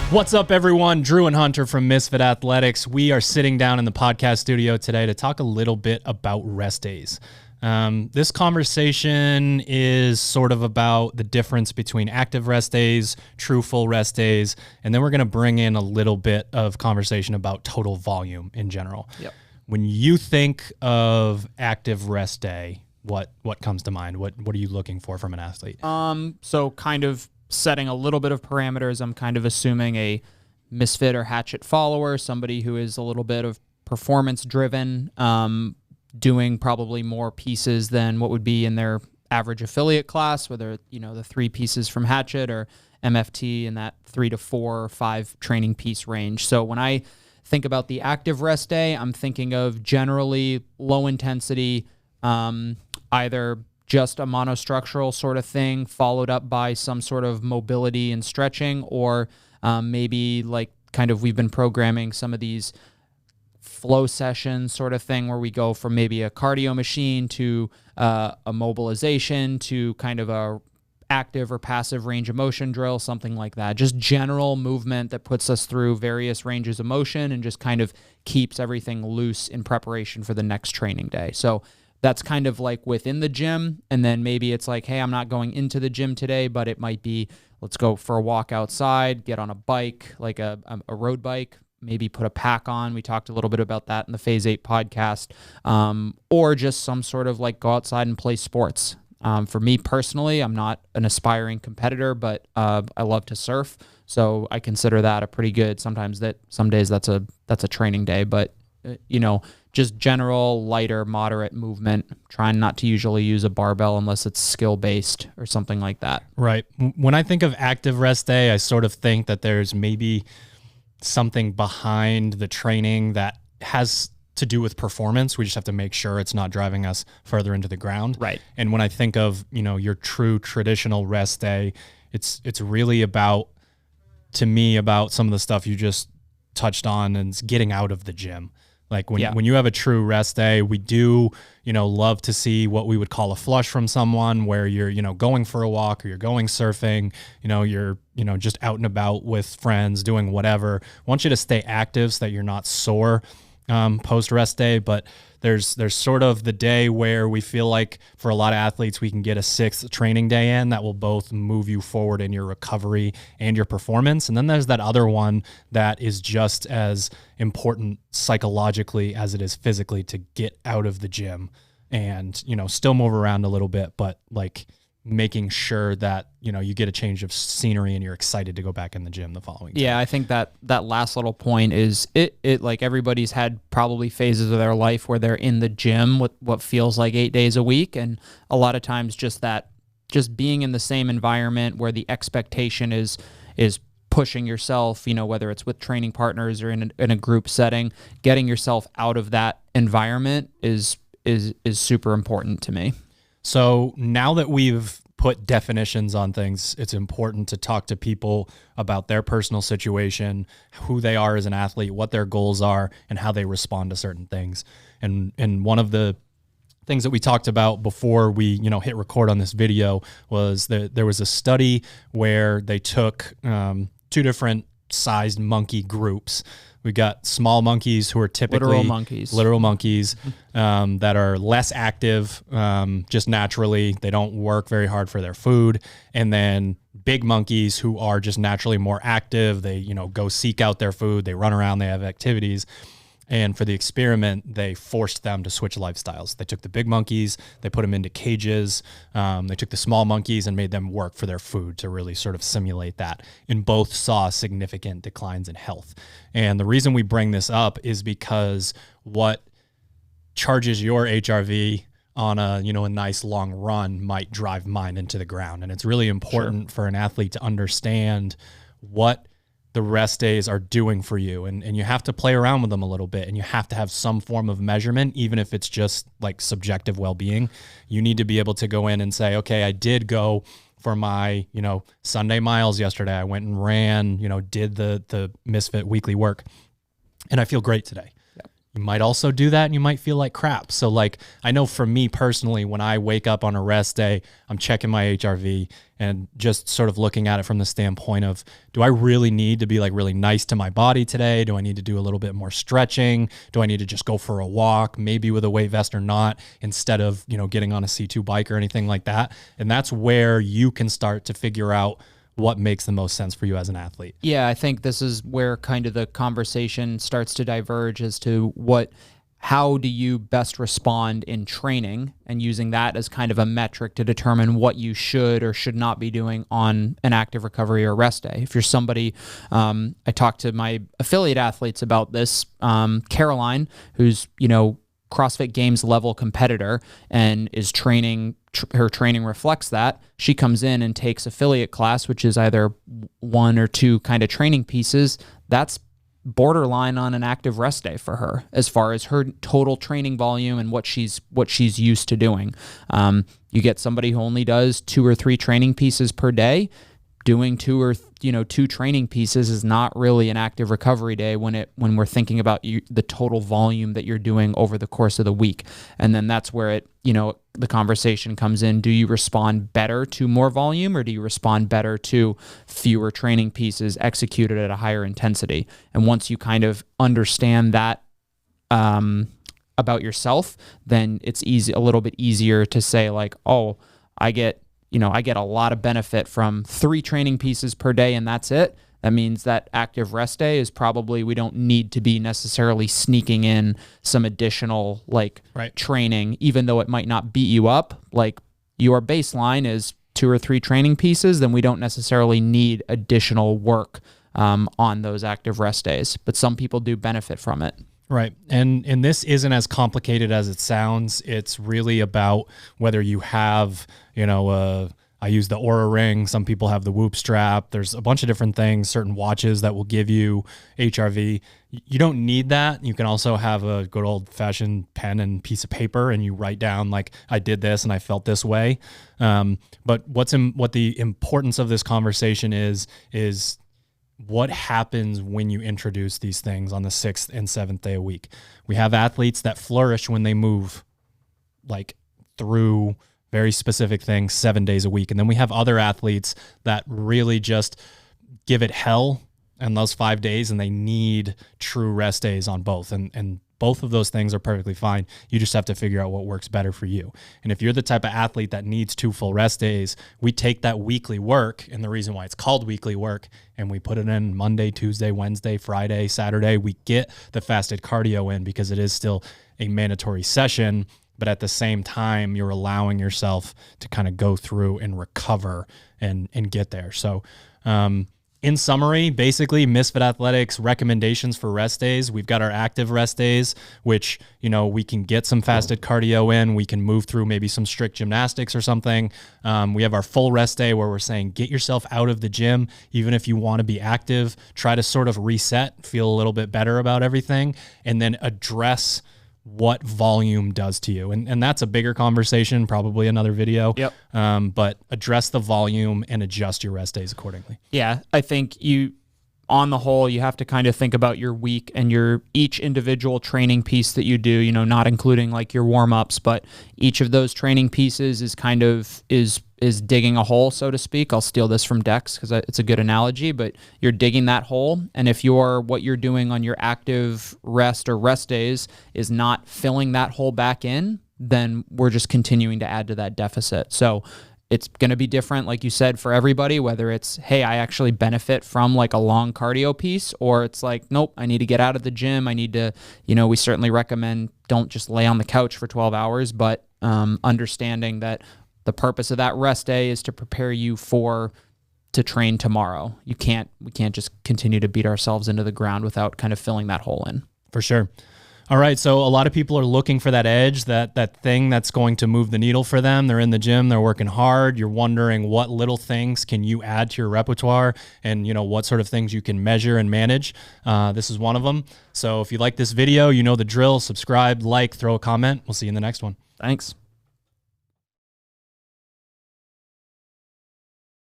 What's up, everyone? Drew and Hunter from Misfit Athletics. We are sitting down in the podcast studio today to talk a little bit about rest days. This conversation is sort of about the difference between active rest days, true full rest days, and then we're going to bring in a little bit of conversation about total volume in general. Yep. When you think of active rest day, what comes to mind? What are you looking for from an athlete? So kind of setting a little bit of parameters, I'm kind of assuming a Misfit or Hatchet follower, somebody who is a little bit of performance driven, doing probably more pieces than what would be in their average affiliate class, whether, the 3 pieces from Hatchet or MFT in that 3 to 4 or 5 training piece range. So when I think about the active rest day, I'm thinking of generally low intensity, either just a monostructural sort of thing followed up by some sort of mobility and stretching, or maybe like kind of we've been programming some of these flow sessions sort of thing where we go from maybe a cardio machine to a mobilization to kind of a active or passive range of motion drill, something like that. Just general movement that puts us through various ranges of motion and just kind of keeps everything loose in preparation for the next training day. So that's kind of like within the gym. And then maybe it's like, hey, I'm not going into the gym today, but it might be, let's go for a walk outside, get on a bike, like a road bike, maybe put a pack on. We talked a little bit about that in the Phase 8 podcast, or just some sort of like go outside and play sports. For me personally, I'm not an aspiring competitor, but I love to surf. So I consider that a pretty good, some days that's a training day, but just general lighter, moderate movement, trying not to usually use a barbell unless it's skill-based or something like that. Right. When I think of active rest day, I sort of think that there's maybe something behind the training that has to do with performance. We just have to make sure it's not driving us further into the ground. Right. And when I think of, your true traditional rest day, it's really about some of the stuff you just touched on, and it's getting out of the gym. Like when you have a true rest day, we do, love to see what we would call a flush from someone where you're, going for a walk or you're going surfing, you're, just out and about with friends doing whatever. I want you to stay active so that you're not sore post rest day. But there's sort of the day where we feel like for a lot of athletes, we can get a 6th training day in that will both move you forward in your recovery and your performance. And then there's that other one that is just as important psychologically as it is physically, to get out of the gym and, still move around a little bit, but like making sure that, you get a change of scenery and you're excited to go back in the gym the following day. Yeah, I think that last little point is it like everybody's had probably phases of their life where they're in the gym with what feels like 8 days a week. And a lot of times just being in the same environment where the expectation is pushing yourself, whether it's with training partners or in a group setting, getting yourself out of that environment is super important to me. So now that we've put definitions on things, it's important to talk to people about their personal situation, who they are as an athlete, what their goals are, and how they respond to certain things. And one of the things that we talked about before we, hit record on this video was that there was a study where they took 2 different sized monkey groups. We got small monkeys who are typically literal monkeys that are less active, just naturally. They don't work very hard for their food. And then big monkeys who are just naturally more active. They, go seek out their food. They run around. They have activities. And for the experiment, they forced them to switch lifestyles. They took the big monkeys, they put them into cages. They took the small monkeys and made them work for their food to really sort of simulate that. And both saw significant declines in health. And the reason we bring this up is because what charges your HRV on a nice long run might drive mine into the ground. And it's really important for an athlete to understand what the rest days are doing for you. And you have to play around with them a little bit, and you have to have some form of measurement, even if it's just like subjective well-being. You need to be able to go in and say, okay, I did go for my, Sunday miles yesterday. I went and ran, did the Misfit weekly work, and I feel great today. You might also do that and you might feel like crap. So like, I know for me personally, when I wake up on a rest day, I'm checking my HRV and just sort of looking at it from the standpoint of, do I really need to be like really nice to my body today? Do I need to do a little bit more stretching? Do I need to just go for a walk, maybe with a weight vest or not, instead of, you know, getting on a C2 bike or anything like that? And that's where you can start to figure out what makes the most sense for you as an athlete. Yeah, I think this is where kind of the conversation starts to diverge as to how do you best respond in training, and using that as kind of a metric to determine what you should or should not be doing on an active recovery or rest day. If you're somebody, I talked to my affiliate athletes about this, Caroline, who's, you know, CrossFit Games level competitor and is training, her training reflects that. She comes in and takes affiliate class, which is either 1 or 2 kind of training pieces. That's borderline on an active rest day for her as far as her total training volume and what she's used to doing. You get somebody who only does 2 or 3 training pieces per day. Doing 2 training pieces is not really an active recovery day when we're thinking about the total volume that you're doing over the course of the week. And then that's where the conversation comes in. Do you respond better to more volume, or do you respond better to fewer training pieces executed at a higher intensity? And once you kind of understand that about yourself, then it's a little bit easier to say like, oh, I get a lot of benefit from 3 training pieces per day, and that's it. That means that active rest day is probably, we don't need to be necessarily sneaking in some additional training, even though it might not beat you up. Like, your baseline is 2 or 3 training pieces, then we don't necessarily need additional work on those active rest days. But some people do benefit from it. Right. And this isn't as complicated as it sounds. It's really about whether you have, I use the Aura ring. Some people have the Whoop strap. There's a bunch of different things, certain watches that will give you HRV. You don't need that. You can also have a good old fashioned pen and piece of paper, and you write down like, I did this and I felt this way. But what the importance of this conversation is what happens when you introduce these things on the 6th and 7th day a week. We have athletes that flourish when they move like through very specific things 7 days a week. And then we have other athletes that really just give it hell in those 5 days, and they need true rest days on both. And both of those things are perfectly fine. You just have to figure out what works better for you. And if you're the type of athlete that needs 2 full rest days, we take that weekly work, and the reason why it's called weekly work, and we put it in Monday, Tuesday, Wednesday, Friday, Saturday. We get the fasted cardio in because it is still a mandatory session, but at the same time, you're allowing yourself to kind of go through and recover and get there. So, in summary, basically, Misfit Athletics recommendations for rest days. We've got our active rest days, which, we can get some fasted cardio in. We can move through maybe some strict gymnastics or something. We have our full rest day where we're saying get yourself out of the gym, even if you want to be active. Try to sort of reset, feel a little bit better about everything, and then address what volume does to you. And that's a bigger conversation, probably another video. Yep. But address the volume and adjust your rest days accordingly. Yeah, I think on the whole, you have to kind of think about your week and each individual training piece that you do, not including like your warm-ups, but each of those training pieces is kind of is digging a hole, so to speak. I'll steal this from Dex because it's a good analogy, but you're digging that hole. And if what you're doing on your active rest or rest days is not filling that hole back in, then we're just continuing to add to that deficit. So it's going to be different, like you said, for everybody, whether it's, hey, I actually benefit from like a long cardio piece, or it's like, nope, I need to get out of the gym. I need to, we certainly recommend don't just lay on the couch for 12 hours, but understanding that the purpose of that rest day is to prepare you to train tomorrow. We can't just continue to beat ourselves into the ground without kind of filling that hole in. For sure. All right, so a lot of people are looking for that edge, that thing that's going to move the needle for them. They're in the gym, they're working hard. You're wondering what little things can you add to your repertoire, and what sort of things you can measure and manage. This is one of them. So if you like this video, you know the drill. Subscribe, like, throw a comment. We'll see you in the next one. Thanks.